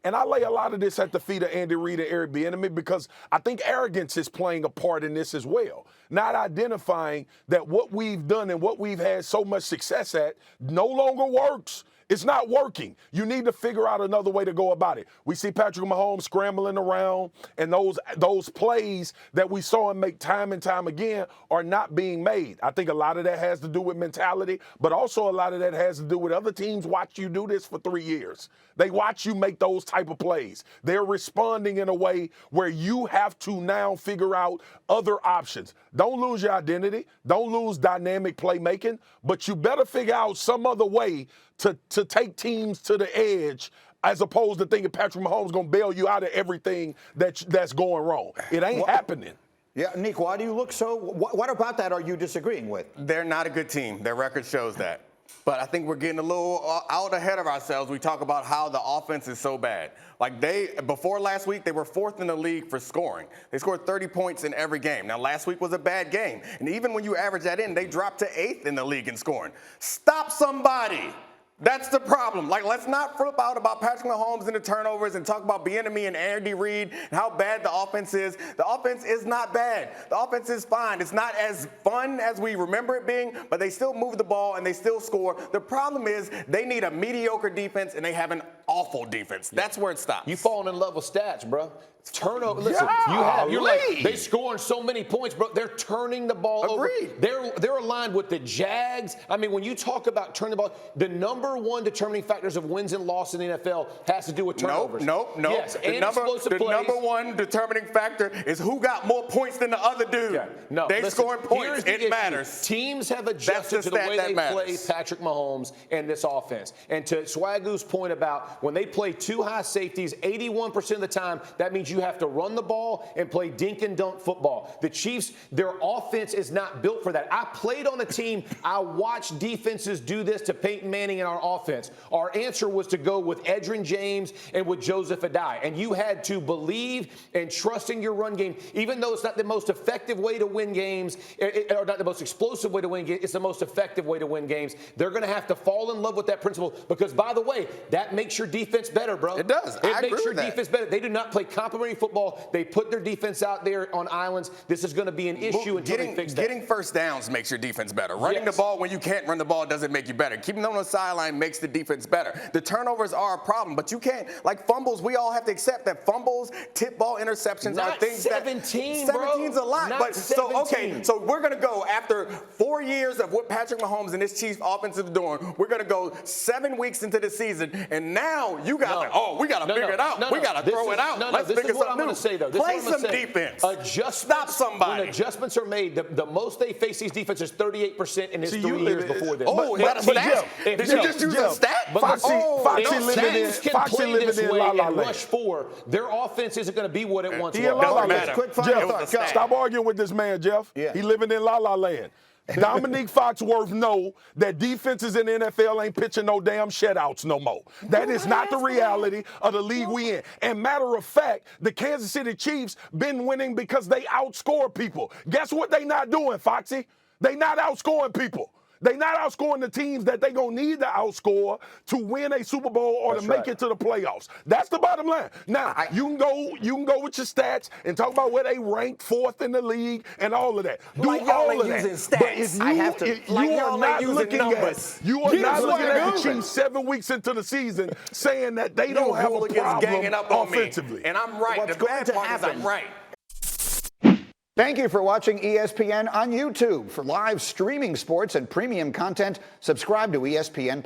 And I lay a lot of this at the feet of Andy Reid and Eric Bieniemy because I think arrogance is playing a part in this as well. Not identifying that what we've done and what we've had so much success at no longer works. It's not working. You need to figure out another way to go about it. We see Patrick Mahomes scrambling around, and those plays that we saw him make time and time again are not being made. I think a lot of that has to do with mentality, but also a lot of that has to do with other teams watch you do this for 3 years. They watch you make those type of plays. They're responding in a way where you have to now figure out other options. Don't lose your identity. Don't lose dynamic playmaking, but you better figure out some other way to take teams to the edge as opposed to thinking Patrick Mahomes is going to bail you out of everything that's going wrong. It ain't happening. Yeah, Nick, why do you look so? What about that are you disagreeing with? They're not a good team. Their record shows that. But I think we're getting a little out ahead of ourselves. We talk about how the offense is so bad. Like before last week, they were 4th in the league for scoring. They scored 30 points in every game. Now, last week was a bad game. And even when you average that in, they dropped to 8th in the league in scoring. Stop somebody. That's the problem. Like, let's not flip out about Patrick Mahomes and the turnovers and talk about Bieniemy and Andy Reid and how bad the offense is. The offense is not bad. The offense is fine. It's not as fun as we remember it being, but they still move the ball and they still score. The problem is they need a mediocre defense and they have an awful defense. That's where it stops. You falling in love with stats, bro. Turnover. Listen, you're like, they scoring so many points, bro. They're turning the ball over. They're aligned with the Jags. I mean, when you talk about turning the ball, the number one determining factors of wins and losses in the NFL has to do with turnovers. Nope. Yes, the number one determining factor is who got more points than the other dude. Yeah. No, they scoring points. It matters. Teams have adjusted to the way they play Patrick Mahomes and this offense. And to Swagu's point about when they play two high safeties 81% of the time, that means you have to run the ball and play dink and dunk football. The Chiefs, their offense is not built for that. I played on a team. I watched defenses do this to Peyton Manning in our offense. Our answer was to go with Edgerrin James and with Joseph Adai. And you had to believe and trust in your run game, even though it's not the most effective way to win games, or not the most explosive way to win games, it's the most effective way to win games. They're going to have to fall in love with that principle because, by the way, that makes your defense better, bro. It does. It makes your defense better. They do not play complimentary football. They put their defense out there on islands. This is going to be an issue until they fix that. Getting first downs makes your defense better. Running the ball when you can't run the ball doesn't make you better. Keeping them on the sideline makes the defense better. The turnovers are a problem, but you can't, like fumbles, we all have to accept that fumbles, tip ball interceptions are things 17, that 17's a lot. Not but 17. So we're going to go after 4 years of what Patrick Mahomes and this Chiefs offense is doing. We're going to go 7 weeks into the season, and now you got we got to figure it out. We got to throw it out. Let's figure something new. Play some defense. Stop somebody. When adjustments are made, the most they face these defenses is 38%, and it's 3 years before this. Oh, is that a stat? Did you just use a stat? Foxy living in La La Land. Rush 4, their offense isn't going to be what it once was. Quick final thought. Jeff, stop arguing with this man, Jeff. Yeah. He living in La La Land. Domonique Foxworth know that defenses in the NFL ain't pitching no damn shutouts no more. That is not the reality of the league we in. And matter of fact, the Kansas City Chiefs been winning because they outscore people. Guess what they not doing, Foxy? They not outscoring people. They not outscoring the teams that they gonna need to outscore to win a Super Bowl or to make it to the playoffs. That's the bottom line. Now you can go with your stats and talk about where they ranked 4th in the league and all of that. Do like all y'all of that. Using stats. But if you are not looking at the Chiefs 7 weeks into the season saying that they don't have a problem offensively. And I'm right. What's going to happen? I'm right. Thank you for watching ESPN on YouTube. For live streaming sports and premium content, subscribe to ESPN+.